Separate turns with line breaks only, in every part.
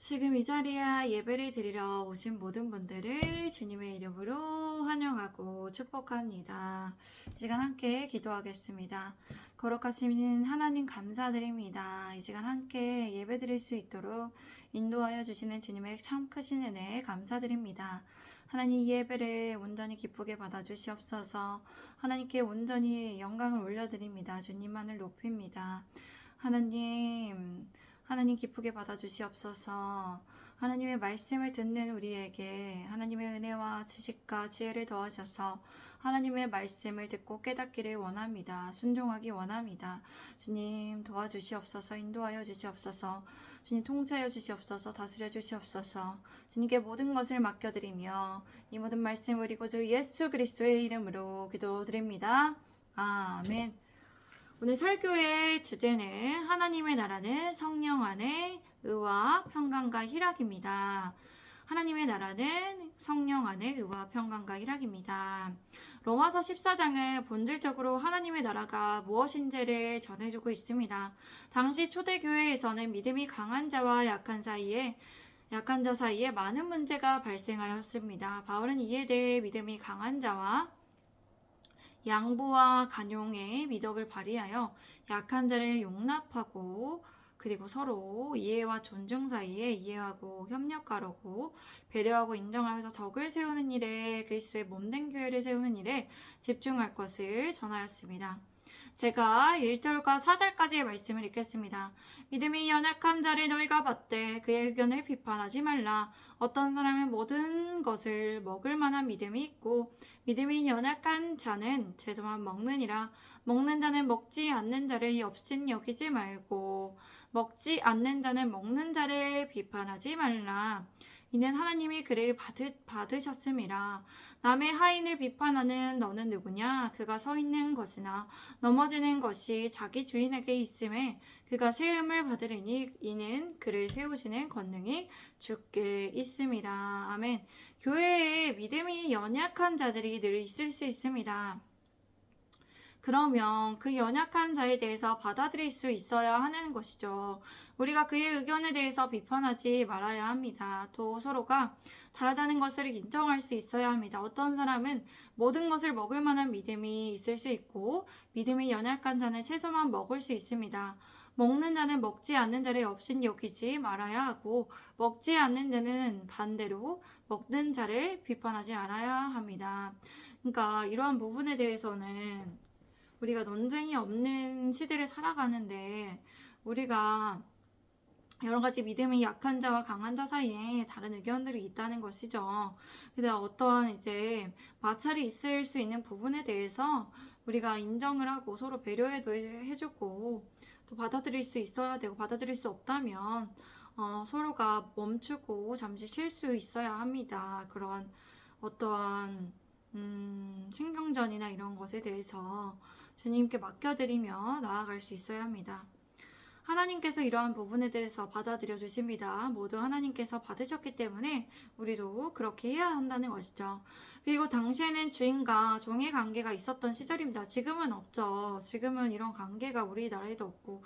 지금 이 자리에 예배를 드리러 오신 모든 분들을 주님의 이름으로 환영하고 축복합니다. 이 시간 함께 기도하겠습니다. 거룩하신 하나님 감사드립니다. 이 시간 함께 예배 드릴 수 있도록 인도하여 주시는 주님의 참 크신 은혜 감사드립니다. 하나님 이 예배를 온전히 기쁘게 받아주시옵소서. 하나님께 온전히 영광을 올려드립니다. 주님만을 높입니다. 하나님 기쁘게 받아주시옵소서. 하나님의 말씀을 듣는 우리에게 하나님의 은혜와 지식과 지혜를 더하셔서 하나님의 말씀을 듣고 깨닫기를 원합니다. 순종하기 원합니다. 주님 도와주시옵소서. 인도하여 주시옵소서. 주님 통치하여 주시옵소서. 다스려 주시옵소서. 주님께 모든 것을 맡겨드리며 이 모든 말씀 우리 구주 예수 그리스도의 이름으로 기도드립니다. 아멘. 오늘 설교의 주제는 하나님의 나라는 성령 안에 의와 평강과 희락입니다. 하나님의 나라는 성령 안에 의와 평강과 희락입니다. 로마서 14장은 본질적으로 하나님의 나라가 무엇인지를 전해주고 있습니다. 당시 초대교회에서는 믿음이 강한 자와 약한 자 사이에 많은 문제가 발생하였습니다. 바울은 이에 대해 믿음이 강한 자와 양보와 간용의 미덕을 발휘하여 약한 자를 용납하고 그리고 서로 이해와 존중 사이에 이해하고 협력하려고 배려하고 인정하면서 덕을 세우는 일에 그리스도의 몸된 교회를 세우는 일에 집중할 것을 전하였습니다. 제가 1절과 4절까지의 말씀을 읽겠습니다. 믿음이 연약한 자를 너희가 받되 그의 의견을 비판하지 말라. 어떤 사람은 모든 것을 먹을 만한 믿음이 있고 믿음이 연약한 자는 채소만 먹느니라. 먹는 자는 먹지 않는 자를 업신 여기지 말고 먹지 않는 자는 먹는 자를 비판하지 말라. 이는 하나님이 그를 받으셨음이라. 남의 하인을 비판하는 너는 누구냐? 그가 서 있는 것이나 넘어지는 것이 자기 주인에게 있음에 그가 세움을 받으리니 이는 그를 세우시는 권능이 주께 있음이라. 아멘. 교회에 믿음이 연약한 자들이 늘 있을 수 있습니다. 그러면 그 연약한 자에 대해서 받아들일 수 있어야 하는 것이죠. 우리가 그의 의견에 대해서 비판하지 말아야 합니다. 또 서로가 다르다는 것을 인정할 수 있어야 합니다. 어떤 사람은 모든 것을 먹을 만한 믿음이 있을 수 있고 믿음이 연약한 자는 채소만 먹을 수 있습니다. 먹는 자는 먹지 않는 자를 업신 여기지 말아야 하고 먹지 않는 자는 반대로 먹는 자를 비판하지 않아야 합니다. 그러니까 이러한 부분에 대해서는 우리가 논쟁이 없는 시대를 살아가는데 우리가 여러 가지 믿음이 약한 자와 강한 자 사이에 다른 의견들이 있다는 것이죠. 그래서 어떤 이제 마찰이 있을 수 있는 부분에 대해서 우리가 인정을 하고 서로 배려해도 해주고 또 받아들일 수 있어야 되고 받아들일 수 없다면 서로가 멈추고 잠시 쉴 수 있어야 합니다. 그런 어떠한 신경전이나 이런 것에 대해서 주님께 맡겨드리며 나아갈 수 있어야 합니다. 하나님께서 이러한 부분에 대해서 받아들여 주십니다. 모두 하나님께서 받으셨기 때문에 우리도 그렇게 해야 한다는 것이죠. 그리고 당시에는 주인과 종의 관계가 있었던 시절입니다. 지금은 없죠. 지금은 이런 관계가 우리나라에도 없고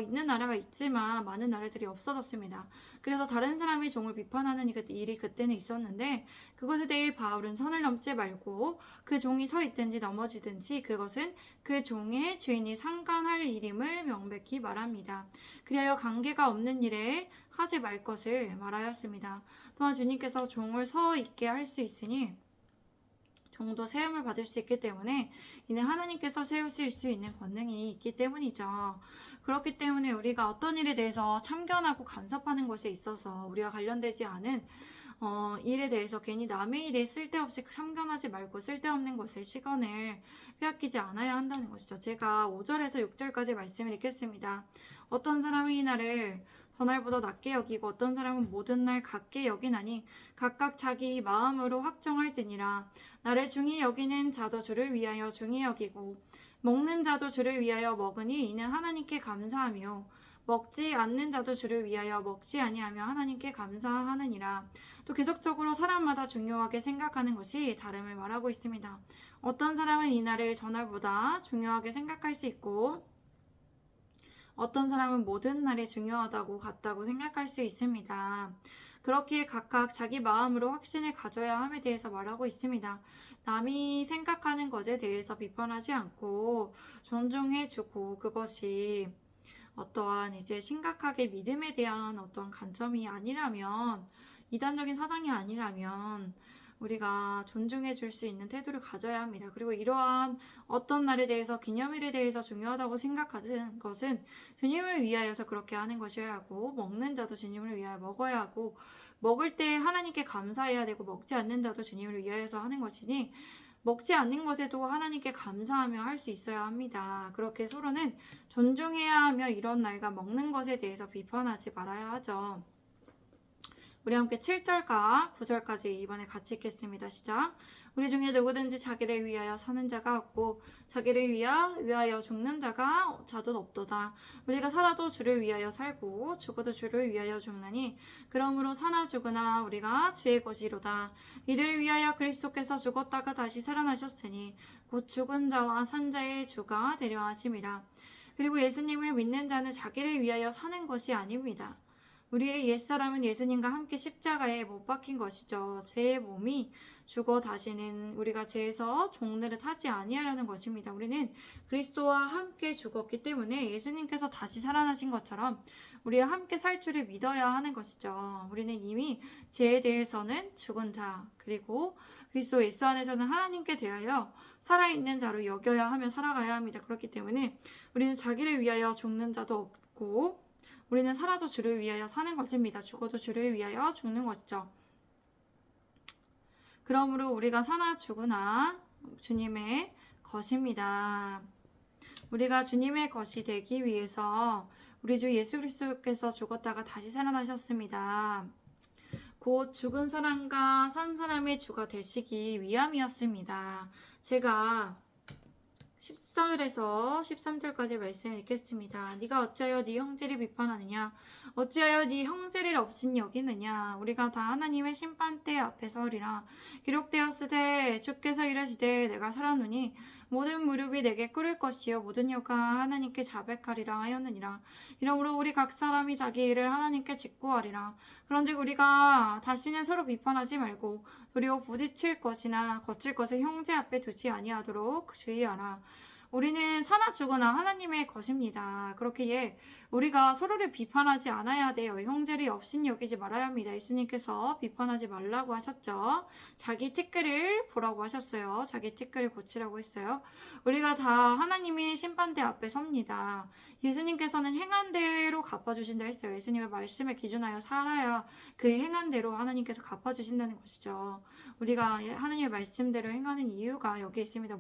있는 나라가 있지만 많은 나라들이 없어졌습니다. 그래서 다른 사람이 종을 비판하는 일이 그때는 있었는데 그것에 대해 바울은 선을 넘지 말고 그 종이 서 있든지 넘어지든지 그것은 그 종의 주인이 상관할 일임을 명백히 말합니다. 그리하여 관계가 없는 일에 하지 말 것을 말하였습니다. 또한 주님께서 종을 서 있게 할 수 있으니 종도 세움을 받을 수 있기 때문에 이는 하나님께서 세우실 수 있는 권능이 있기 때문이죠. 그렇기 때문에 우리가 어떤 일에 대해서 참견하고 간섭하는 것에 있어서 우리가 관련되지 않은 일에 대해서 괜히 남의 일에 쓸데없이 참견하지 말고 쓸데없는 것에 시간을 빼앗기지 않아야 한다는 것이죠. 제가 5절에서 6절까지 말씀을 읽겠습니다. 어떤 사람이 나를 전날보다 낮게 여기고 어떤 사람은 모든 날 같게 여기나니 각각 자기 마음으로 확정할지니라. 나를 중히 여기는 자도 주를 위하여 중히 여기고 먹는 자도 주를 위하여 먹으니 이는 하나님께 감사하며 먹지 않는 자도 주를 위하여 먹지 아니하며 하나님께 감사하느니라. 또 계속적으로 사람마다 중요하게 생각하는 것이 다름을 말하고 있습니다. 어떤 사람은 이날을 전날보다 중요하게 생각할 수 있고 어떤 사람은 모든 날이 중요하다고 같다고 생각할 수 있습니다. 그렇기에 각각 자기 마음으로 확신을 가져야 함에 대해서 말하고 있습니다. 남이 생각하는 것에 대해서 비판하지 않고 존중해주고, 그것이 어떠한 이제 심각하게 믿음에 대한 어떤 관점이 아니라면, 이단적인 사상이 아니라면 우리가 존중해 줄 수 있는 태도를 가져야 합니다. 그리고 이러한 어떤 날에 대해서, 기념일에 대해서 중요하다고 생각하는 것은 주님을 위하여서 그렇게 하는 것이어야 하고, 먹는 자도 주님을 위하여 먹어야 하고, 먹을 때 하나님께 감사해야 되고, 먹지 않는 자도 주님을 위하여서 하는 것이니 먹지 않는 것에도 하나님께 감사하며 할 수 있어야 합니다. 그렇게 서로는 존중해야 하며, 이런 날과 먹는 것에 대해서 비판하지 말아야 하죠. 우리 함께 7절과 9절까지 이번에 같이 읽겠습니다. 시작. 우리 중에 누구든지 자기를 위하여 사는 자가 없고 자기를 위하여 죽는 자도 없도다. 우리가 살아도 주를 위하여 살고 죽어도 주를 위하여 죽나니 그러므로 사나 죽으나 우리가 주의 것이로다. 이를 위하여 그리스도께서 죽었다가 다시 살아나셨으니 곧 죽은 자와 산 자의 주가 되려 하심이라. 그리고 예수님을 믿는 자는 자기를 위하여 사는 것이 아닙니다. 우리의 옛사람은 예수님과 함께 십자가에 못 박힌 것이죠. 죄의 몸이 죽어 다시는 우리가 죄에서 종노릇 하지 아니하려는 것입니다. 우리는 그리스도와 함께 죽었기 때문에 예수님께서 다시 살아나신 것처럼 우리와 함께 살 줄을 믿어야 하는 것이죠. 우리는 이미 죄에 대해서는 죽은 자, 그리고 그리스도 예수 안에서는 하나님께 대하여 살아있는 자로 여겨야 하며 살아가야 합니다. 그렇기 때문에 우리는 자기를 위하여 죽는 자도 없고 우리는 살아도 주를 위하여 사는 것입니다. 죽어도 주를 위하여 죽는 것이죠. 그러므로 우리가 사나 죽으나 주님의 것입니다. 우리가 주님의 것이 되기 위해서 우리 주 예수 그리스도께서 죽었다가 다시 살아나셨습니다. 곧 죽은 사람과 산 사람의 주가 되시기 위함이었습니다. 제가 14절에서 13절까지 말씀을 읽겠습니다. 네가 어찌하여 네 형제를 비판하느냐? 어찌하여 네 형제를 업신 여기느냐? 우리가 다 하나님의 심판대 앞에 서리라. 기록되었으되 주께서 이르시되 내가 살았노니 모든 무릎이 내게 꿇을 것이요 모든 혀가 하나님께 자백하리라 하였느니라. 이러므로 우리 각 사람이 자기 일을 하나님께 직고하리라. 그런즉 우리가 다시는 서로 비판하지 말고 도리어 부딪힐 것이나 거칠 것을 형제 앞에 두지 아니하도록 주의하라. 우리는 사나 죽으나 하나님의 것입니다. 그렇기에 우리가 서로를 비판하지 않아야 돼요. 형제를 업신 여기지 말아야 합니다. 예수님께서 비판하지 말라고 하셨죠. 자기 티끌을 보라고 하셨어요. 자기 티끌을 고치라고 했어요. 우리가 다 하나님의 심판대 앞에 섭니다. 예수님께서는 행한 대로 갚아주신다 했어요. 예수님의 말씀에 기준하여 살아야 그 행한 대로 하나님께서 갚아주신다는 것이죠. 우리가 하나님의 말씀대로 행하는 이유가 여기 있습니다.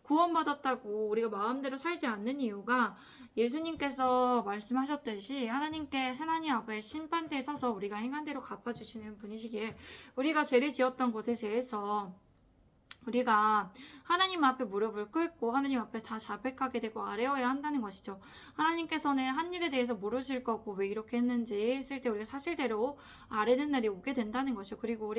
구원받았다고 우리가 마음대로 살지 않는 이유가 예수님께서 말씀하셨듯이 하나님께 하나님 앞에 심판대에 서서 우리가 행한 대로 갚아주시는 분이시기에 우리가 죄를 지었던 것에 대해서 우리가 하나님 앞에 무릎을 꿇고 하나님 앞에 다 자백하게 되고 아뢰어야 한다는 것이죠. 하나님께서는 한 일에 대해서 모르실 거고 왜 이렇게 했는지 했을 때 우리가 사실대로 아뢰는 날이 오게 된다는 것이죠. 그리고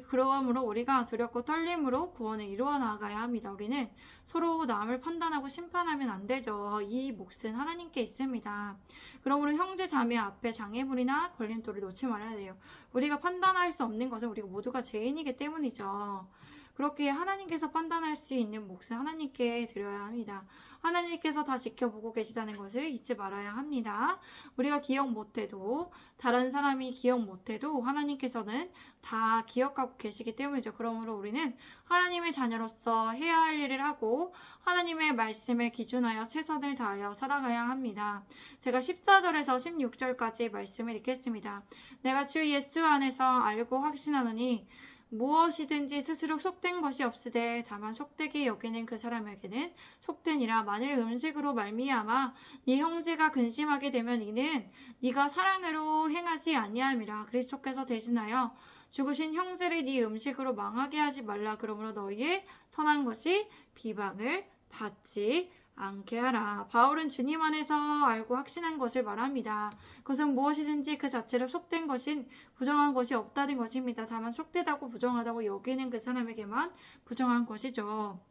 그러므로 우리가 두렵고 떨림으로 구원을 이루어 나가야 합니다. 우리는 서로 남을 판단하고 심판하면 안 되죠. 이 몫은 하나님께 있습니다. 그러므로 형제 자매 앞에 장애물이나 걸림돌을 놓지 말아야 돼요. 우리가 판단할 수 없는 것은 우리가 모두가 죄인이기 때문이죠. 그렇게 하나님께서 판단할 수 있는 몫을 하나님께 드려야 합니다. 하나님께서 다 지켜보고 계시다는 것을 잊지 말아야 합니다. 우리가 기억 못해도, 다른 사람이 기억 못해도 하나님께서는 다 기억하고 계시기 때문이죠. 그러므로 우리는 하나님의 자녀로서 해야 할 일을 하고 하나님의 말씀에 기준하여 최선을 다하여 살아가야 합니다. 제가 14절에서 16절까지 말씀을 읽겠습니다. 내가 주 예수 안에서 알고 확신하노니 무엇이든지 스스로 속된 것이 없으되 다만 속되게 여기는 그 사람에게는 속되니라. 만일 음식으로 말미암아 네 형제가 근심하게 되면 이는 네가 사랑으로 행하지 아니함이라. 그리스도께서 대신하여 죽으신 형제를 네 음식으로 망하게 하지 말라. 그러므로 너희의 선한 것이 비방을 받지 않게 하라. 바울은 주님 안에서 알고 확신한 것을 말합니다. 그것은 무엇이든지 그 자체로 속된 것인 부정한 것이 없다는 것입니다. 다만 속되다고 부정하다고 여기는 그 사람에게만 부정한 것이죠.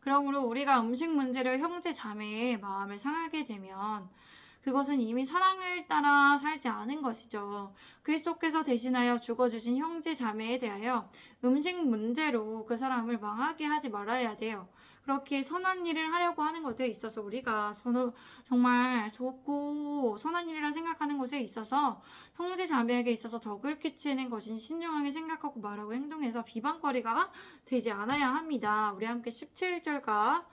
그러므로 우리가 음식 문제로 형제 자매의 마음을 상하게 되면 그것은 이미 사랑을 따라 살지 않은 것이죠. 그리스도께서 대신하여 죽어주신 형제 자매에 대하여 음식 문제로 그 사람을 망하게 하지 말아야 돼요. 그렇게 선한 일을 하려고 하는 것에 있어서 우리가 정말 좋고 선한 일이라 생각하는 것에 있어서 형제 자매에게 있어서 덕을 끼치는 것인 신중하게 생각하고 말하고 행동해서 비방거리가 되지 않아야 합니다. 우리 함께 17절부터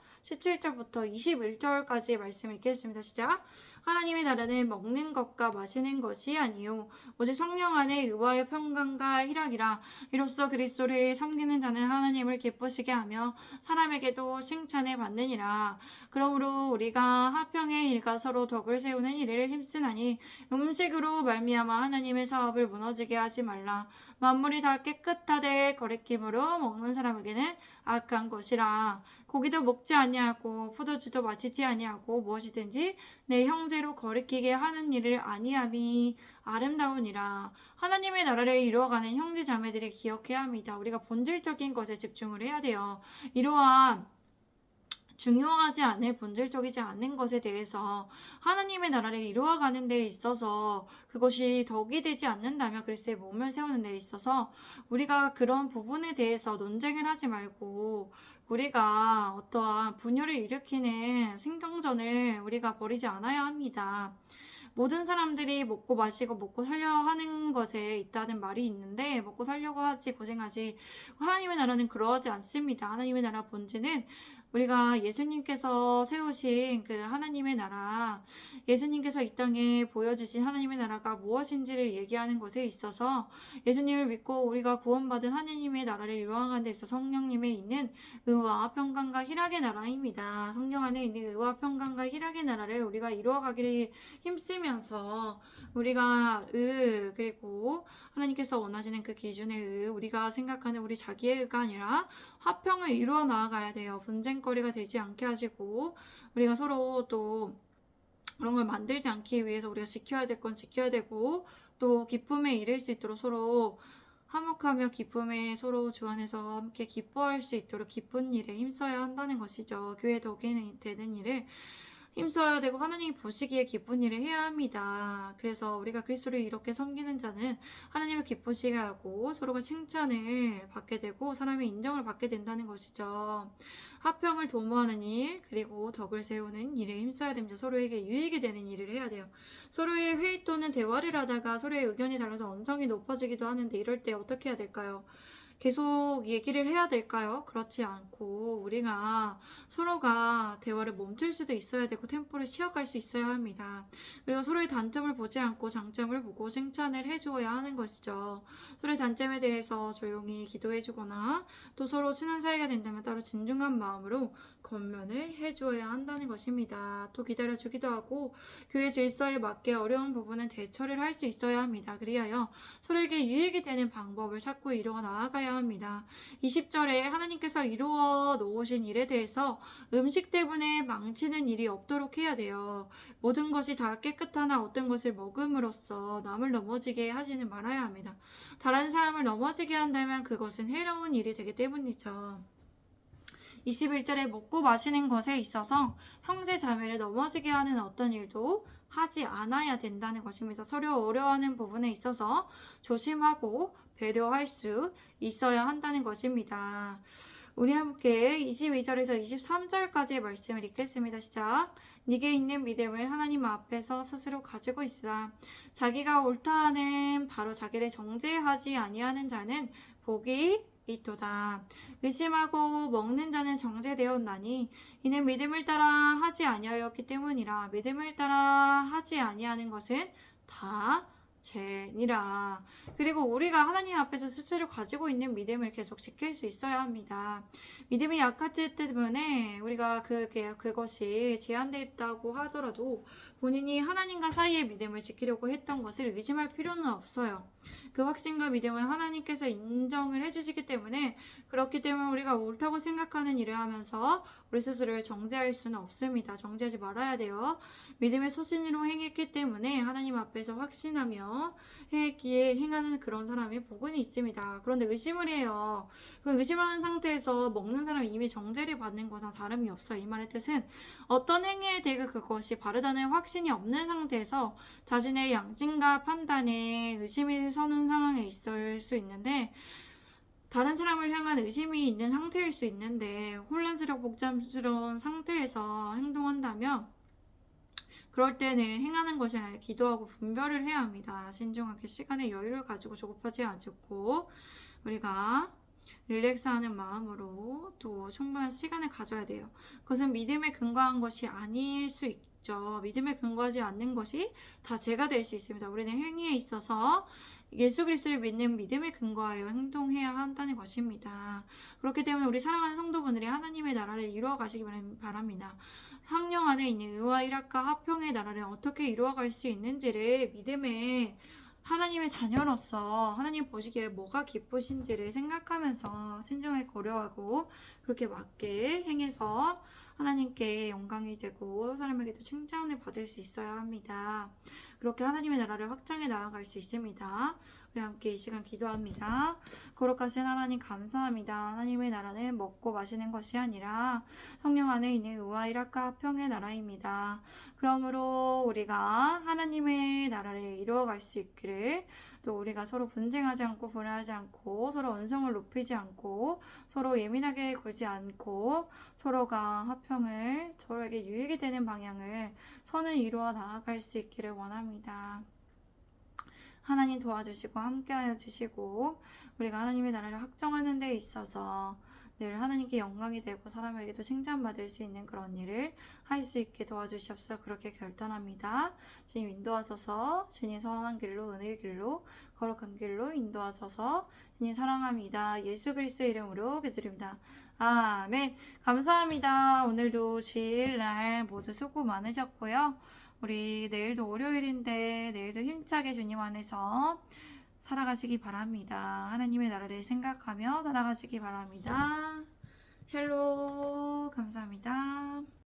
21절까지의 말씀을 읽겠습니다. 시작. 하나님의 나라는 먹는 것과 마시는 것이 아니요 오직 성령 안에 의와 평강과 희락이라. 이로써 그리스도를 섬기는 자는 하나님을 기쁘시게 하며 사람에게도 칭찬을 받느니라. 그러므로 우리가 화평의 일과 서로 덕을 세우는 일을 힘쓰나니 음식으로 말미암아 하나님의 사업을 무너지게 하지 말라. 만물이 다 깨끗하되 거리낌으로 먹는 사람에게는 악한 것이라. 고기도 먹지 아니하고 포도주도 마시지 아니하고 무엇이든지 내 형제로 거리끼게 하는 일을 아니함이 아름다우니라. 하나님의 나라를 이루어가는 형제 자매들이 기억해야 합니다. 우리가 본질적인 것에 집중을 해야 돼요. 이러한 중요하지 않은 본질적이지 않은 것에 대해서 하나님의 나라를 이루어가는 데 있어서 그것이 덕이 되지 않는다면 그리스도의 몸을 세우는 데 있어서 우리가 그런 부분에 대해서 논쟁을 하지 말고 우리가 어떠한 분열을 일으키는 신경전을 우리가 벌이지 않아야 합니다. 모든 사람들이 먹고 마시고 먹고 살려 하는 것에 있다는 말이 있는데 먹고 살려고 하지 고생하지. 하나님의 나라는 그러하지 않습니다. 하나님의 나라 본질은 우리가 예수님께서 세우신 그 하나님의 나라, 예수님께서 이 땅에 보여주신 하나님의 나라가 무엇인지를 얘기하는 것에 있어서 예수님을 믿고 우리가 구원받은 하나님의 나라를 이루어가는 데 있어서 성령님에 있는 의와 평강과 희락의 나라입니다. 성령 안에 있는 의와 평강과 희락의 나라를 우리가 이루어가기를 힘쓰면서 우리가 그리고 하나님께서 원하시는 그 기준의 우리가 생각하는 우리 자기의 의가 아니라 화평을 이루어 나아가야 돼요. 분쟁거리가 되지 않게 하시고 우리가 서로 또 그런 걸 만들지 않기 위해서 우리가 지켜야 될 건 지켜야 되고 또 기쁨에 이를 수 있도록 서로 화목하며 기쁨에 서로 주안해서 함께 기뻐할 수 있도록 기쁜 일에 힘써야 한다는 것이죠. 교회 덕에 되는 일을 힘써야 되고 하나님이 보시기에 기쁜 일을 해야 합니다. 그래서 우리가 그리스도를 이렇게 섬기는 자는 하나님을 기쁘시게 하고 서로가 칭찬을 받게 되고 사람의 인정을 받게 된다는 것이죠. 화평을 도모하는 일 그리고 덕을 세우는 일에 힘써야 됩니다. 서로에게 유익이 되는 일을 해야 돼요. 서로의 회의 또는 대화를 하다가 서로의 의견이 달라서 언성이 높아지기도 하는데 이럴 때 어떻게 해야 될까요? 계속 얘기를 해야 될까요? 그렇지 않고 우리가 서로가 대화를 멈출 수도 있어야 되고 템포를 쉬어갈 수 있어야 합니다. 그리고 서로의 단점을 보지 않고 장점을 보고 칭찬을 해주어야 하는 것이죠. 서로의 단점에 대해서 조용히 기도해주거나 또 서로 친한 사이가 된다면 따로 진중한 마음으로 권면을 해주어야 한다는 것입니다. 또 기다려주기도 하고 교회 질서에 맞게 어려운 부분은 대처를 할 수 있어야 합니다. 그리하여 서로에게 유익이 되는 방법을 찾고 이루어 나아가야 합니다. 20절에 하나님께서 이루어 놓으신 일에 대해서 음식 때문에 망치는 일이 없도록 해야 돼요. 모든 것이 다 깨끗하나 어떤 것을 먹음으로써 남을 넘어지게 하지는 말아야 합니다. 다른 사람을 넘어지게 한다면 그것은 해로운 일이 되기 때문이죠. 21절에 먹고 마시는 것에 있어서 형제 자매를 넘어지게 하는 어떤 일도 하지 않아야 된다는 것입니다. 서로 어려워하는 부분에 있어서 조심하고 배려할 수 있어야 한다는 것입니다. 우리 함께 22절에서 23절까지의 말씀을 읽겠습니다. 시작. 네게 있는 믿음을 하나님 앞에서 스스로 가지고 있으라. 자기가 옳다 하는 바로 자기를 정죄하지 아니하는 자는 복이 있도다. 의심하고 먹는 자는 정죄되었나니 이는 믿음을 따라 하지 아니하였기 때문이라. 믿음을 따라 하지 아니하는 것은 다 죄니라. 그리고 우리가 하나님 앞에서 스스로 가지고 있는 믿음을 계속 지킬 수 있어야 합니다. 믿음이 약하기 때문에 우리가 그것이 제한되어 있다고 하더라도 본인이 하나님과 사이의 믿음을 지키려고 했던 것을 의심할 필요는 없어요. 그 확신과 믿음은 하나님께서 인정을 해주시기 때문에, 그렇기 때문에 우리가 옳다고 생각하는 일을 하면서 우리 스스로를 정죄할 수는 없습니다. 정죄하지 말아야 돼요. 믿음의 소신으로 행했기 때문에 하나님 앞에서 확신하며 행했기에 행하는 그런 사람이 복은 있습니다. 그런데 의심을 해요. 그 의심하는 상태에서 먹는 사람이 이미 정죄를 받는 거나 다름이 없어요. 이 말의 뜻은 어떤 행위에 대해 그것이 바르다는 확신이 없는 상태에서 자신의 양심과 판단에 의심이 서는 상황에 있을 수 있는데, 다른 사람을 향한 의심이 있는 상태일 수 있는데 혼란스럽고 복잡스러운 상태에서 행동한다면, 그럴 때는 행하는 것이 아니라 기도하고 분별을 해야 합니다. 신중하게 시간의 여유를 가지고 조급하지 않고 우리가 릴렉스하는 마음으로 또 충분한 시간을 가져야 돼요. 그것은 믿음에 근거한 것이 아닐 수 있죠. 믿음에 근거하지 않는 것이 다 죄가 될 수 있습니다. 우리는 행위에 있어서 예수 그리스도를 믿는 믿음에 근거하여 행동해야 한다는 것입니다. 그렇기 때문에 우리 사랑하는 성도분들이 하나님의 나라를 이루어 가시기 바랍니다. 성령 안에 있는 의와 일합과 화평의 나라를 어떻게 이루어갈 수 있는지를 믿음에 하나님의 자녀로서 하나님 보시기에 뭐가 기쁘신지를 생각하면서 신중하게 고려하고 그렇게 맞게 행해서 하나님께 영광이 되고 사람에게도 칭찬을 받을 수 있어야 합니다. 그렇게 하나님의 나라를 확장해 나아갈 수 있습니다. 우리 함께 이 시간 기도합니다. 거룩하신 하나님 감사합니다. 하나님의 나라는 먹고 마시는 것이 아니라 성령 안에 있는 의와 일합과 화평의 나라입니다. 그러므로 우리가 하나님의 나라를 이루어갈 수 있기를, 또 우리가 서로 분쟁하지 않고 분해하지 않고 서로 언성을 높이지 않고 서로 예민하게 굴지 않고 서로가 화평을, 서로에게 유익이 되는 방향을 선을 이루어 나아갈 수 있기를 원합니다. 하나님 도와주시고 함께하여 주시고 우리가 하나님의 나라를 확정하는 데 있어서 늘 하나님께 영광이 되고 사람에게도 칭찬받을 수 있는 그런 일을 할 수 있게 도와주시옵소서. 그렇게 결단합니다. 주님 인도하소서. 주님 선한 길로, 은혜의 길로, 거룩한 길로 인도하소서. 주님 사랑합니다. 예수 그리스도의 이름으로 기도드립니다. 아멘. 감사합니다. 오늘도 주일날 모두 수고 많으셨고요. 우리 내일도 월요일인데 내일도 힘차게 주님 안에서 살아가시기 바랍니다. 하나님의 나라를 생각하며 살아가시기 바랍니다.